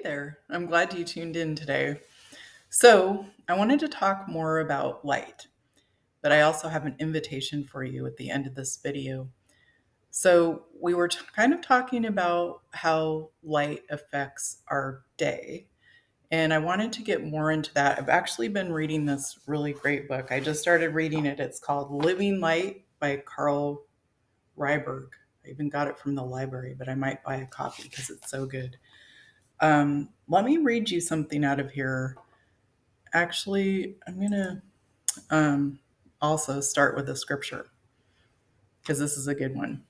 there. I'm glad you tuned in today. So, I wanted to talk more about light, but I also have an invitation for you at the end of this video. So, we were kind of talking about how light affects our day, and I wanted to get more into that. I've actually been reading this really great book. I just started reading it. It's called Living Light by Carl Ryberg. I even got it from the library, but I might buy a copy because it's so good. Let me read you something out of here. Actually, I'm going to also start with a scripture because this is a good one.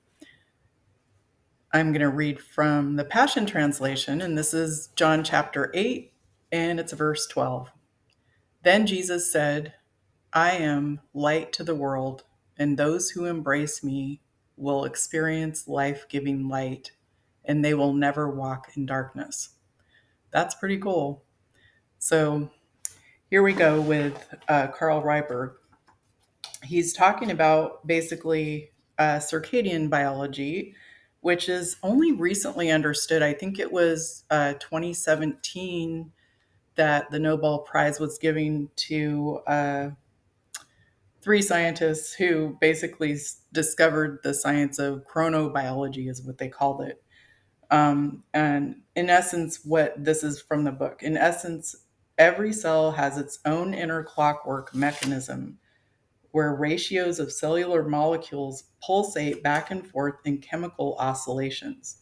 I'm going to read from the Passion Translation, and this is John chapter 8, and it's verse 12. Then Jesus said, I am light to the world, and those who embrace me will experience life giving light, and they will never walk in darkness. That's pretty cool. So, here we go with Carl Reiber. He's talking about basically circadian biology, which is only recently understood. I think it was 2017 that the Nobel Prize was given to three scientists who basically discovered the science of chronobiology, is what they called it. And in essence, what this is from the book, in essence, every cell has its own inner clockwork mechanism where ratios of cellular molecules pulsate back and forth in chemical oscillations.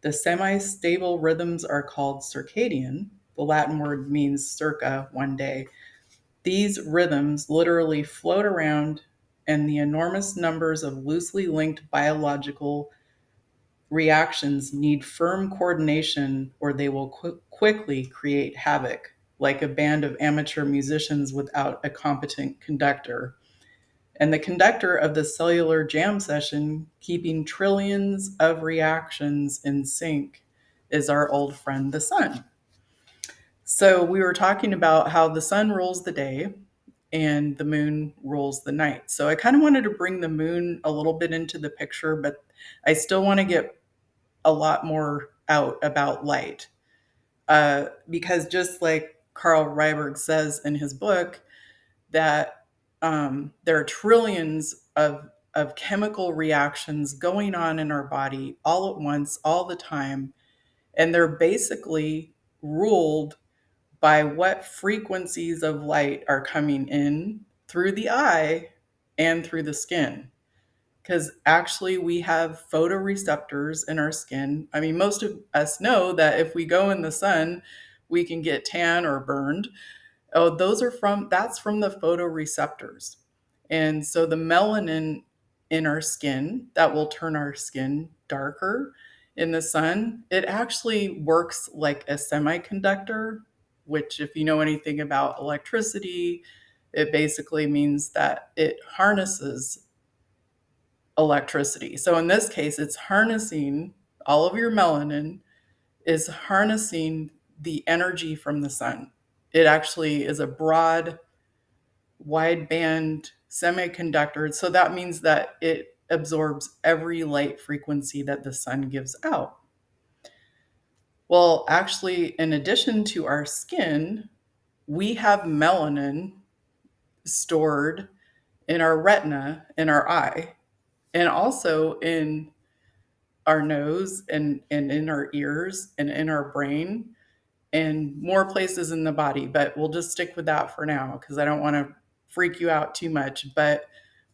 The semi-stable rhythms are called circadian. The Latin word means circa, one day. These rhythms literally float around, and the enormous numbers of loosely linked biological reactions need firm coordination or they will quickly create havoc, like a band of amateur musicians without a competent conductor. And the conductor of the cellular jam session, keeping trillions of reactions in sync, is our old friend, the sun. So we were talking about how the sun rules the day and the moon rules the night. So I kind of wanted to bring the moon a little bit into the picture, but I still want to get a lot more out about light. Because just like Carl Reiberg says in his book, that there are trillions of chemical reactions going on in our body all at once, all the time. And they're basically ruled by what frequencies of light are coming in through the eye and through the skin. Because actually, we have photoreceptors in our skin. I mean, most of us know that if we go in the sun, we can get tan or burned. Oh, that's from the photoreceptors. And so the melanin in our skin that will turn our skin darker in the sun, it actually works like a semiconductor, which, if you know anything about electricity, it basically means that it harnesses electricity. So in this case, it's harnessing all of your melanin, is harnessing the energy from the sun. It actually is a broad, wide band semiconductor. So that means that it absorbs every light frequency that the sun gives out. Well, actually, in addition to our skin, we have melanin stored in our retina, in our eye, and also in our nose and in our ears and in our brain and more places in the body. But we'll just stick with that for now because I don't want to freak you out too much. But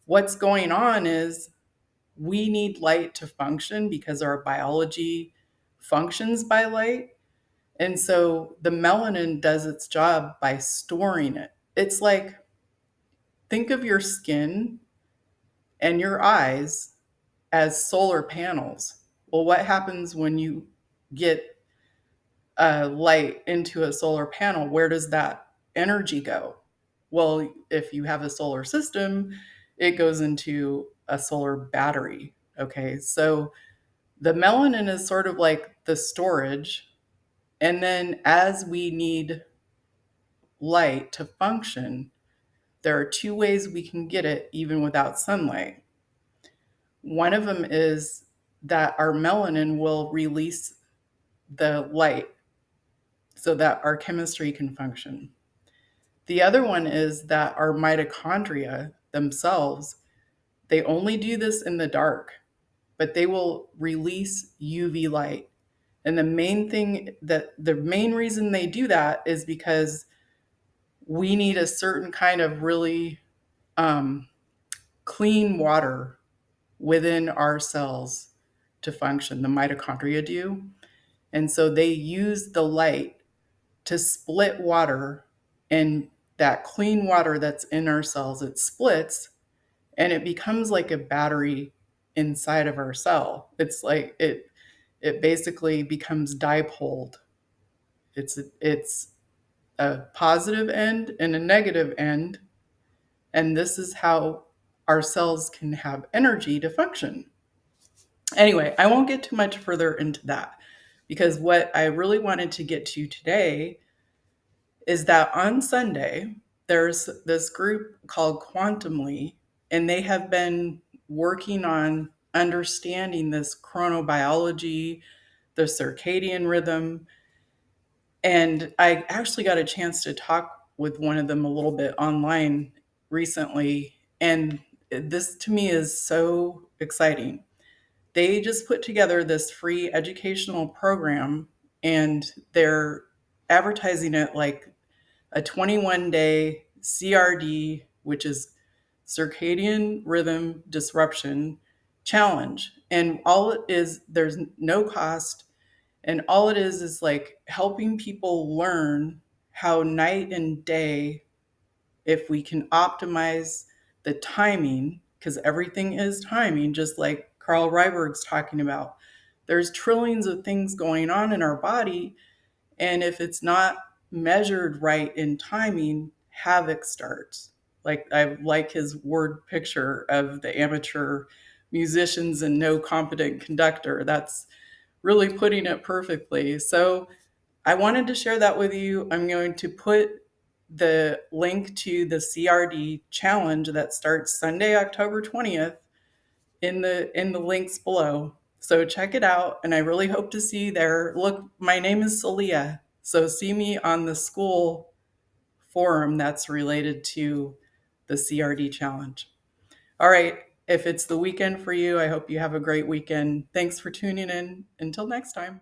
what's going on is we need light to function because our biology functions by light. And so the melanin does its job by storing it. It's like, think of your skin and your eyes as solar panels. Well, what happens when you get light into a solar panel? Where does that energy go? Well, if you have a solar system, it goes into a solar battery. Okay, so the melanin is sort of like the storage. And then as we need light to function, there are two ways we can get it even without sunlight. One of them is that our melanin will release the light so that our chemistry can function. The other one is that our mitochondria themselves, they only do this in the dark, but they will release UV light. And the main reason they do that is because we need a certain kind of really um, clean water within our cells to function. The mitochondria do. And so they use the light to split water, and that clean water that's in our cells, it splits and it becomes like a battery inside of our cell. It's like it basically becomes dipoled. It's a positive end and a negative end, and this is how our cells can have energy to function. Anyway, I won't get too much further into that because what I really wanted to get to today is that on Sunday, there's this group called Quantumly, and they have been working on understanding this chronobiology, the circadian rhythm. And I actually got a chance to talk with one of them a little bit online recently. And this to me is so exciting. They just put together this free educational program, and they're advertising it like a 21-day CRD, which is circadian rhythm disruption challenge. And all it is, there's no cost. And all it is like helping people learn how night and day, if we can optimize the timing, because everything is timing, just like Carl Reiberg's talking about. There's trillions of things going on in our body, and if it's not measured right in timing, havoc starts. Like I like his word picture of the amateur musicians and no competent conductor. That's really putting it perfectly. So I wanted to share that with you. I'm going to put the link to the CRD challenge that starts Sunday, October 20th in the links below. So check it out, and I really hope to see you there. Look, my name is Celia, so see me on the school forum that's related to the CRD challenge. All right, if it's the weekend for you, I hope you have a great weekend. Thanks for tuning in. Until next time.